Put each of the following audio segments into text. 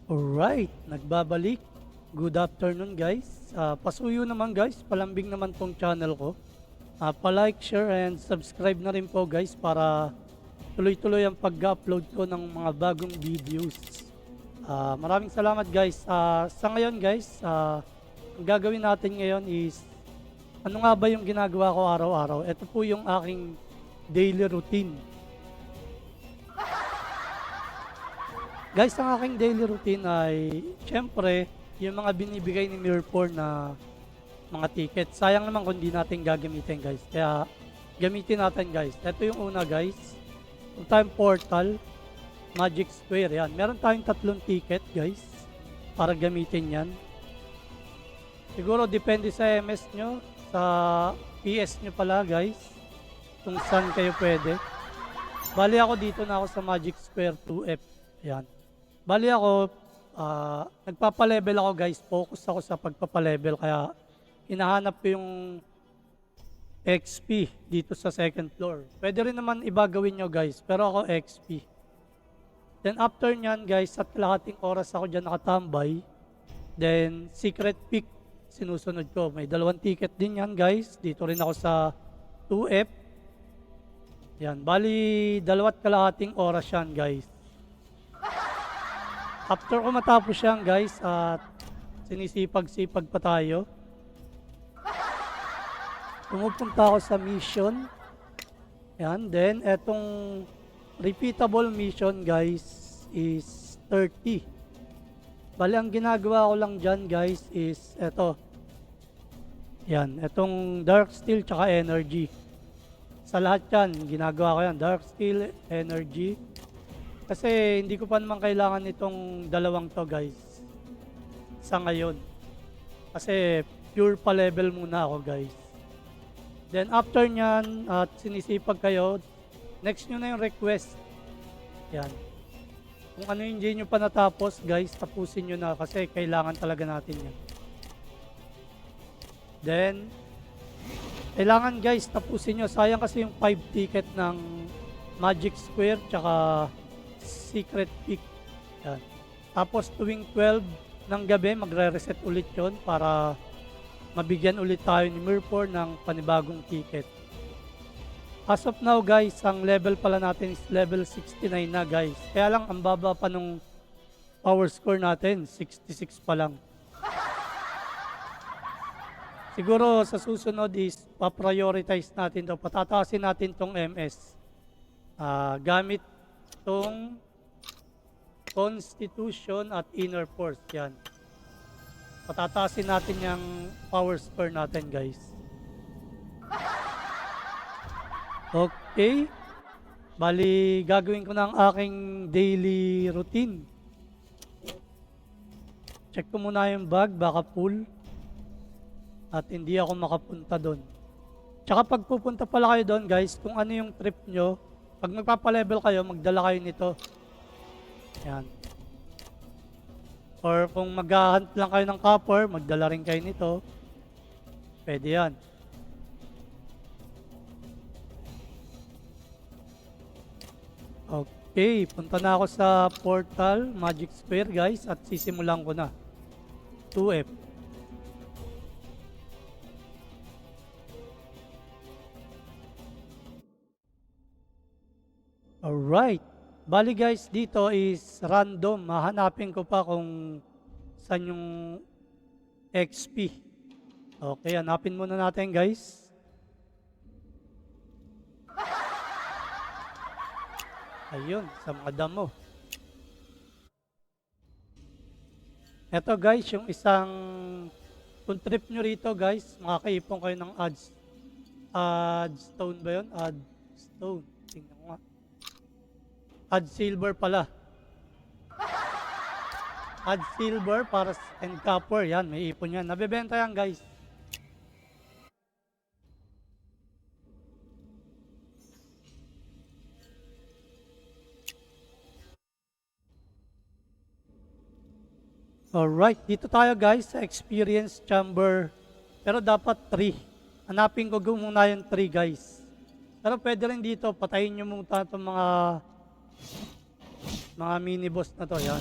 Alright, nagbabalik. Good afternoon guys. Pasuyo naman guys, palambing naman tong channel ko. Pa-like, share, and subscribe na rin po guys para tuloy-tuloy ang pag-upload ko ng mga bagong videos. Maraming salamat guys. Sa ngayon guys, ang gagawin natin ngayon is ano nga ba yung ginagawa ko araw-araw? Ito po yung aking daily routine. Guys, ang aking daily routine ay, syempre, yung mga binibigay ni Mirror na mga ticket. Sayang naman kung di natin gagamitin, guys. Kaya, gamitin natin, guys. Ito yung una, guys. Yung time portal, Magic Square, yan. Meron tayong 3 ticket, guys, para gamitin yan. Siguro, depende sa MS nyo, sa PS nyo pala, guys, kung saan kayo pwede. Bali ako dito na ako sa Magic Square 2F. Yan. Bali ako, nagpapalevel ako guys, focus ako sa pagpapalevel kaya hinahanap ko yung XP dito sa second floor. Pwede rin naman iba gawin nyo guys, pero ako XP. Then after nyan guys, at kalahating oras ako dyan nakatambay. Then secret pick, sinusunod ko. May 2 ticket din yan guys, dito rin ako sa 2F. Yan, bali 2 kalahating oras yan guys. After ko matapos yan guys at sinisipag-sipag pa tayo, pumupunta ako sa mission. Yan, then etong repeatable mission guys is 30. Bali ang ginagawa ko lang dyan guys is eto. Yan, etong dark steel tsaka energy. Sa lahat yan, ginagawa ko yan, dark steel, energy. Kasi hindi ko pa naman kailangan itong 2 to guys sa ngayon. Kasi pure pa level muna ako guys. Then after nyan at sinisipag kayo, next nyo na yung request. Yan. Kung ano yung hindi nyo pa natapos guys, tapusin nyo na kasi kailangan talaga natin yan. Then, kailangan guys tapusin nyo. Sayang kasi yung 5 ticket ng Magic Square tsaka secret pick. Yan. Tapos tuwing 12 ng gabi magre-reset ulit yon para mabigyan ulit tayo ni Mirror ng panibagong ticket. As of now guys, ang level pala natin is level 69 na guys. Kaya lang ang baba pa nung power score natin, 66 pa lang. Siguro sa susunod is pa-prioritize natin to, patataasin natin tong MS. Gamit tong Constitution at Inner Force. Yan. Patataasin natin yung power score natin guys. Okay. Bali, gagawin ko na ang aking daily routine. Check ko muna yung bag, baka full. At hindi ako makapunta doon. Tsaka pag pupunta pala kayo doon guys, kung ano yung trip nyo, pag magpapalevel kayo, magdala kayo nito. Yan. Or kung maghahunt lang kayo ng copper, magdala rin kayo nito. Pwede yan. Okay, punta na ako sa portal, Magic Square guys, at sisimulan ko na. 2F. Alright. Bali guys, dito is random. Hahanapin ko pa kung saan yung XP. Okay, hanapin muna natin guys. Ayun, sa mga damo. Ito guys, yung isang kung trip nyo rito guys, makakaipon kayo ng ads. Ad stone ba yun? Ad stone. Tingnan ko nga. Add silver pala. Add silver para and copper. Yan, may ipon yan. Nabebenta yan guys. Alright, dito tayo guys sa experience chamber. Pero dapat 3. Hanapin ko muna yung 3 guys. Pero pwede rin dito, patayin nyo muna itong mga mini boss na to. Yan.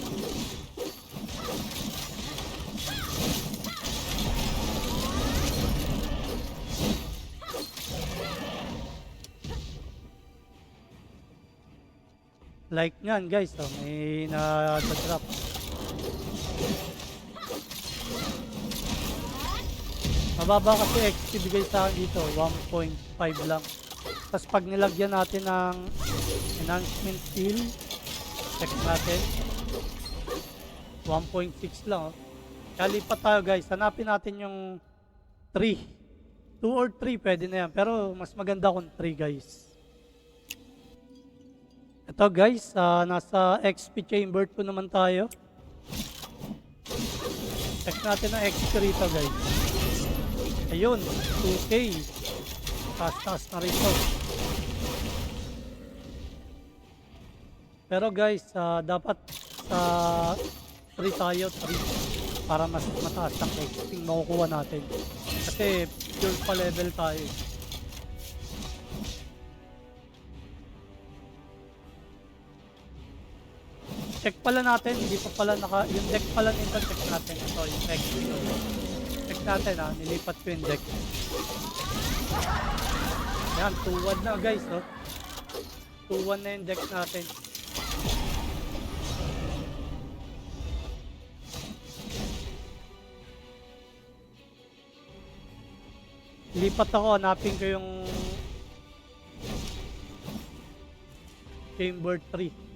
Like nyan guys, oh, may na-drop. Mababa kasi XP bigay sa akin dito, 1.5 lang. Tapos pag nilagyan natin ng enhancement skill, check natin, 1.6 lang. Oh. Kaya lipat tayo guys, hanapin natin yung 3. 2 or 3 pwede na yan, pero mas maganda kung 3 guys. Ito guys, nasa XP chamber 2 naman tayo. Check natin ang XP rito guys. Ayun, 2K. Taas-taas na rito. Pero guys, dapat sa 3 tayo, 3. Para mas mataas ang XP makukuha natin. Kasi pure pa level tayo. Check pala natin, hindi pa pala yung deck pala nito, check natin. Ito, yung XP. Check natin nilipat ko yung deck. Yan, 2-1 na guys, 2-1 na yung deck natin. Lipat ako, hanapin ko yung chamber 3.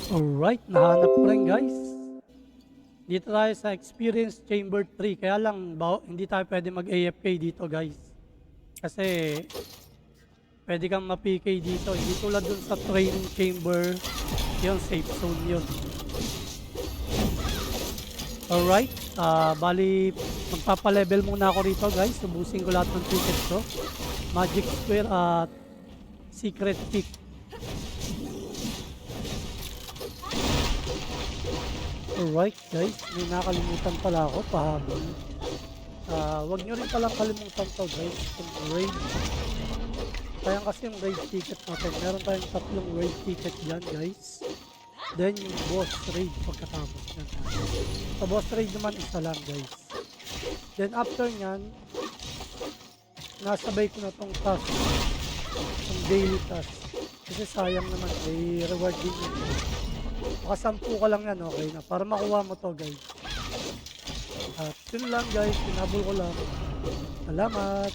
Alright, nahanap ko rin guys. Dito tayo sa Experience Chamber 3. Kaya lang, hindi tayo pwede mag-AFK dito guys. Kasi, pwede kang ma-PK dito. Hindi tulad dun sa Training Chamber, yung safe zone yun. Alright, bali, magpapalevel muna ako rito guys. Subusin ko lahat ng tickets ko. Magic Square at Secret Peak. Alright guys, may nakalimutan pala ako, pahabol. Wag nyo rin palang kalimutan to guys, yung raid. Kaya kasi yung raid ticket natin, meron tayong 3 raid ticket dyan guys. Then yung boss raid pagkatapos nyan. Sa boss raid naman isa lang guys. Then after nyan, nasabay ko na tong task, yung daily task. Kasi sayang naman, may reward din yun. Makasampu ka lang yan, okay na. Para makuha mo to guys. At yun lang guys, pinabol ko lang. Salamat!